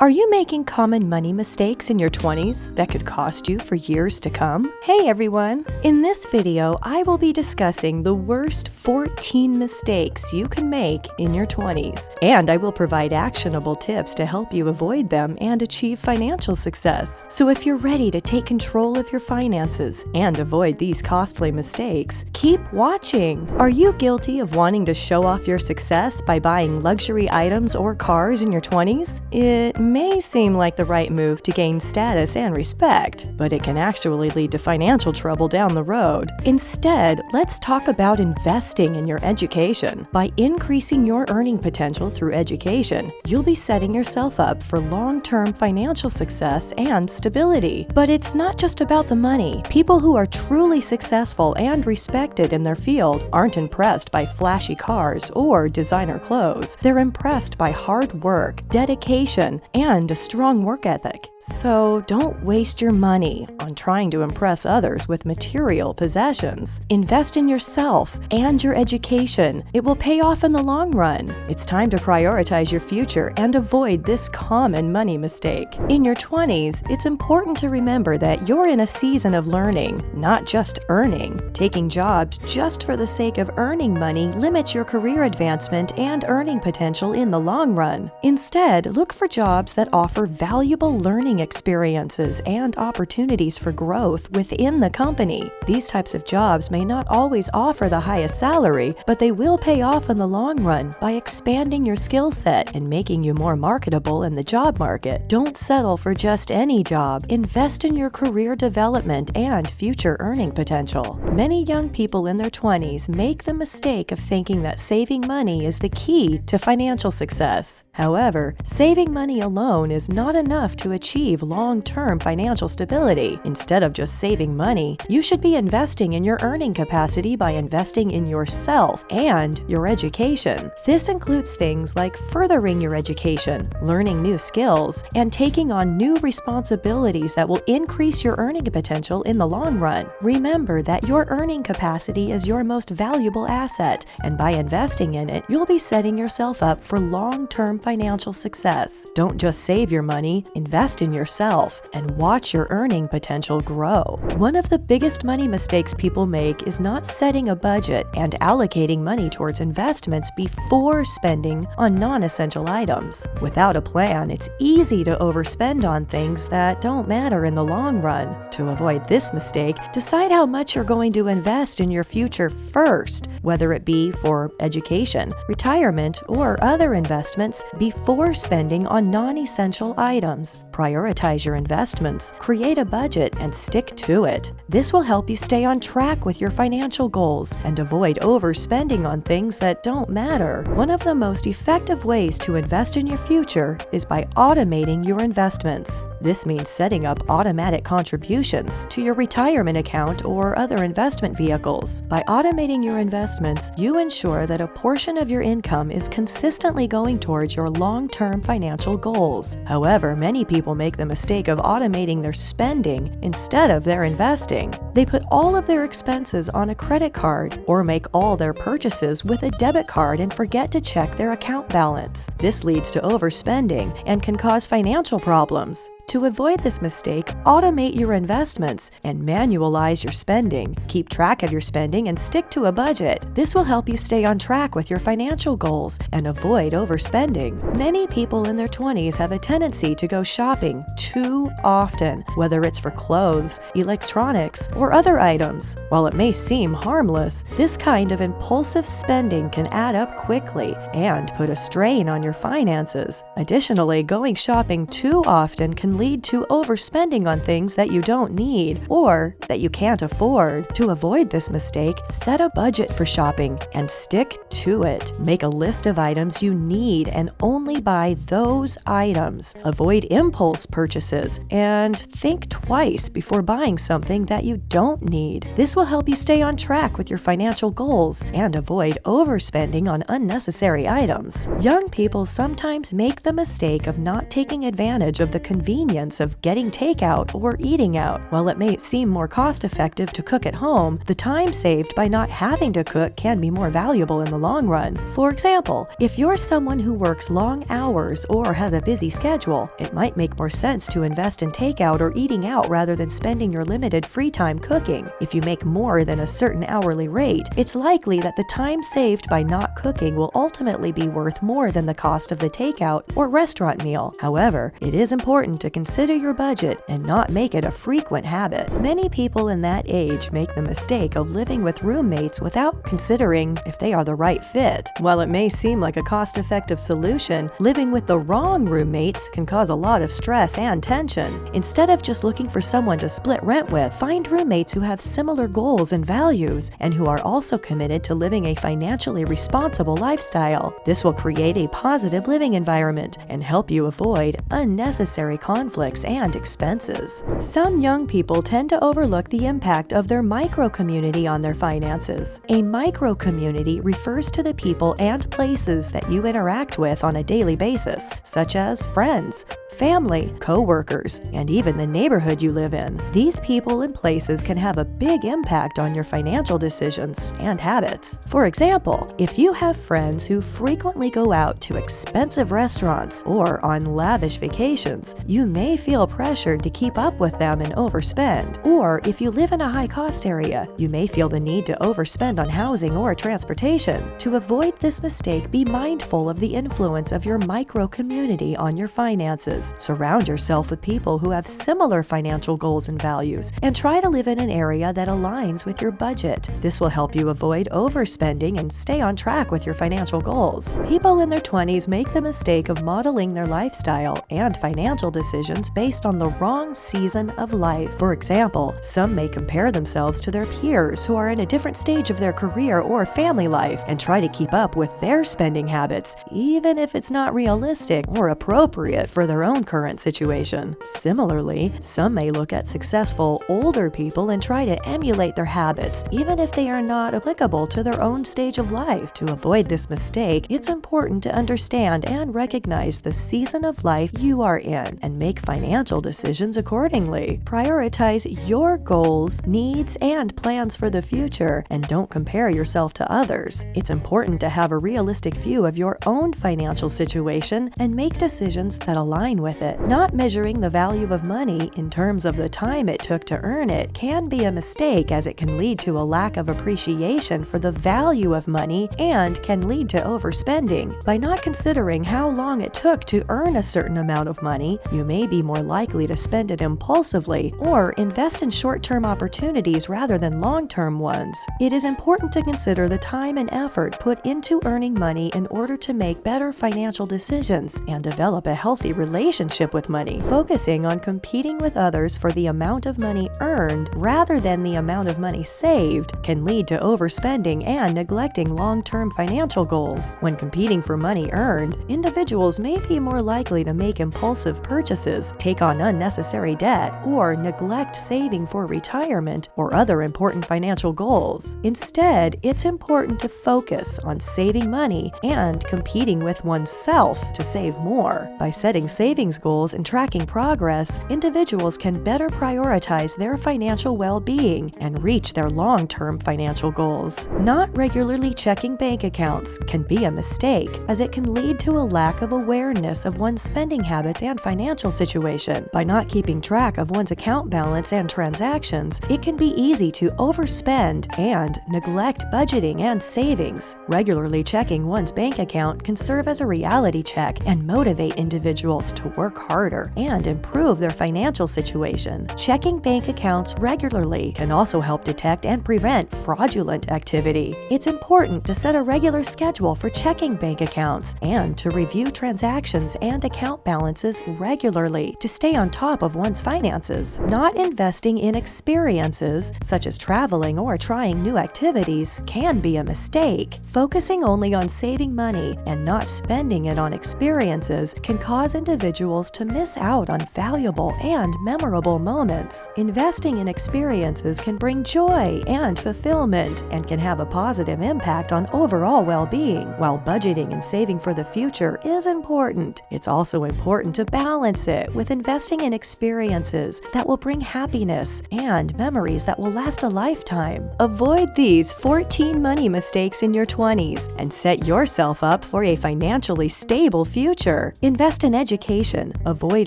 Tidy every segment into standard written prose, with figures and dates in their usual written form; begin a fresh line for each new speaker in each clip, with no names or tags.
Are you making common money mistakes in your 20s that could cost you for years to come? Hey everyone! In this video, I will be discussing the worst 14 mistakes you can make in your 20s, and I will provide actionable tips to help you avoid them and achieve financial success. So if you're ready to take control of your finances and avoid these costly mistakes, keep watching! Are you guilty of wanting to show off your success by buying luxury items or cars in your 20s? It may seem like the right move to gain status and respect, but it can actually lead to financial trouble down the road. Instead, let's talk about investing in your education. By increasing your earning potential through education, you'll be setting yourself up for long-term financial success and stability. But it's not just about the money. People who are truly successful and respected in their field aren't impressed by flashy cars or designer clothes. They're impressed by hard work, dedication, and a strong work ethic. So don't waste your money on trying to impress others with material possessions. Invest in yourself and your education. It will pay off in the long run. It's time to prioritize your future and avoid this common money mistake. In your 20s, it's important to remember that you're in a season of learning, not just earning. Taking jobs just for the sake of earning money limits your career advancement and earning potential in the long run. Instead, look for jobs that offer valuable learning experiences and opportunities for growth within the company. These types of jobs may not always offer the highest salary, but they will pay off in the long run by expanding your skill set and making you more marketable in the job market. Don't settle for just any job. Invest in your career development and future earning potential. Many young people in their 20s make the mistake of thinking that saving money is the key to financial success. However, saving money alone is not enough to achieve long-term financial stability. Instead of just saving money, you should be investing in your earning capacity by investing in yourself and your education. This includes things like furthering your education, learning new skills, and taking on new responsibilities that will increase your earning potential in the long run. Remember that your earning capacity is your most valuable asset, and by investing in it, you'll be setting yourself up for long-term financial success. Don't just save your money, invest in yourself, and watch your earning potential grow. One of the biggest money mistakes people make is not setting a budget and allocating money towards investments before spending on non-essential items. Without a plan, it's easy to overspend on things that don't matter in the long run. To avoid this mistake, decide how much you're going to invest in your future first, whether it be for education, retirement, or other investments, before spending on non-essential items. Prioritize your investments, create a budget, and stick to it. This will help you stay on track with your financial goals and avoid overspending on things that don't matter. One of the most effective ways to invest in your future is by automating your investments. This means setting up automatic contributions to your retirement account or other investment vehicles. By automating your investments, you ensure that a portion of your income is consistently going towards your long-term financial goals. However, many people make the mistake of automating their spending instead of their investing. They put all of their expenses on a credit card or make all their purchases with a debit card and forget to check their account balance. This leads to overspending and can cause financial problems. To avoid this mistake, automate your investments and manualize your spending. Keep track of your spending and stick to a budget. This will help you stay on track with your financial goals and avoid overspending. Many people in their 20s have a tendency to go shopping too often, whether it's for clothes, electronics, or other items. While it may seem harmless, this kind of impulsive spending can add up quickly and put a strain on your finances. Additionally, going shopping too often can lead to overspending on things that you don't need or that you can't afford. To avoid this mistake, set a budget for shopping and stick to it. Make a list of items you need and only buy those items. Avoid impulse purchases and think twice before buying something that you don't need. This will help you stay on track with your financial goals and avoid overspending on unnecessary items. Young people sometimes make the mistake of not taking advantage of the convenience convenience of getting takeout or eating out. While it may seem more cost-effective to cook at home, the time saved by not having to cook can be more valuable in the long run. For example, if you're someone who works long hours or has a busy schedule, it might make more sense to invest in takeout or eating out rather than spending your limited free time cooking. If you make more than a certain hourly rate, it's likely that the time saved by not cooking will ultimately be worth more than the cost of the takeout or restaurant meal. However, it is important to consider your budget and not make it a frequent habit. Many people in that age make the mistake of living with roommates without considering if they are the right fit. While it may seem like a cost-effective solution, living with the wrong roommates can cause a lot of stress and tension. Instead of just looking for someone to split rent with, find roommates who have similar goals and values and who are also committed to living a financially responsible lifestyle. This will create a positive living environment and help you avoid unnecessary conflicts and expenses. Some young people tend to overlook the impact of their micro-community on their finances. A micro-community refers to the people and places that you interact with on a daily basis, such as friends, family, co-workers, and even the neighborhood you live in. These people and places can have a big impact on your financial decisions and habits. For example, if you have friends who frequently go out to expensive restaurants or on lavish vacations, you may feel pressured to keep up with them and overspend. Or if you live in a high-cost area, you may feel the need to overspend on housing or transportation. To avoid this mistake, be mindful of the influence of your micro-community on your finances. Surround yourself with people who have similar financial goals and values, and try to live in an area that aligns with your budget. This will help you avoid overspending and stay on track with your financial goals. People in their 20s make the mistake of modeling their lifestyle and financial decisions based on the wrong season of life. For example, some may compare themselves to their peers who are in a different stage of their career or family life and try to keep up with their spending habits, even if it's not realistic or appropriate for their own current situation. Similarly, some may look at successful older people and try to emulate their habits, even if they are not applicable to their own stage of life. To avoid this mistake, it's important to understand and recognize the season of life you are in and make financial decisions accordingly. Prioritize your goals, needs, and plans for the future, and don't compare yourself to others. It's important to have a realistic view of your own financial situation and make decisions that align with it. Not measuring the value of money in terms of the time it took to earn it can be a mistake, as it can lead to a lack of appreciation for the value of money and can lead to overspending. By not considering how long it took to earn a certain amount of money, you may be more likely to spend it impulsively or invest in short-term opportunities rather than long-term ones. It is important to consider the time and effort put into earning money in order to make better financial decisions and develop a healthy relationship with money. Focusing on competing with others for the amount of money earned rather than the amount of money saved can lead to overspending and neglecting long-term financial goals. When competing for money earned, individuals may be more likely to make impulsive purchases, take on unnecessary debt, or neglect saving for retirement or other important financial goals. Instead, it's important to focus on saving money and competing with oneself to save more. By setting savings goals and tracking progress, individuals can better prioritize their financial well-being and reach their long-term financial goals. Not regularly checking bank accounts can be a mistake, as it can lead to a lack of awareness of one's spending habits and financial situation. By not keeping track of one's account balance and transactions, it can be easy to overspend and neglect budgeting and savings. Regularly checking one's bank account can serve as a reality check and motivate individuals to work harder and improve their financial situation. Checking bank accounts regularly can also help detect and prevent fraudulent activity. It's important to set a regular schedule for checking bank accounts and to review transactions and account balances regularly to stay on top of one's finances. Not investing in experiences, such as traveling or trying new activities, can be a mistake. Focusing only on saving money and not spending it on experiences can cause individuals individuals to miss out on valuable and memorable moments. Investing in experiences can bring joy and fulfillment and can have a positive impact on overall well-being. While budgeting and saving for the future is important, it's also important to balance it with investing in experiences that will bring happiness and memories that will last a lifetime. Avoid these 14 money mistakes in your 20s and set yourself up for a financially stable future. Invest in education, avoid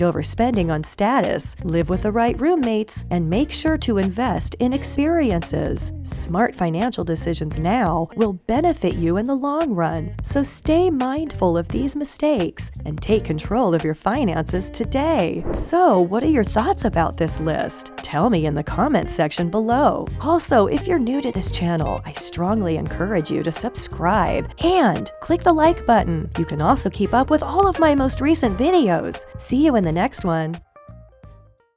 overspending on status, live with the right roommates, and make sure to invest in experiences. Smart financial decisions now will benefit you in the long run, so stay mindful of these mistakes and take control of your finances today. So, what are your thoughts about this list? Tell me in the comments section below. Also, if you're new to this channel, I strongly encourage you to subscribe and click the like button. You can also keep up with all of my most recent videos. See you in the next one.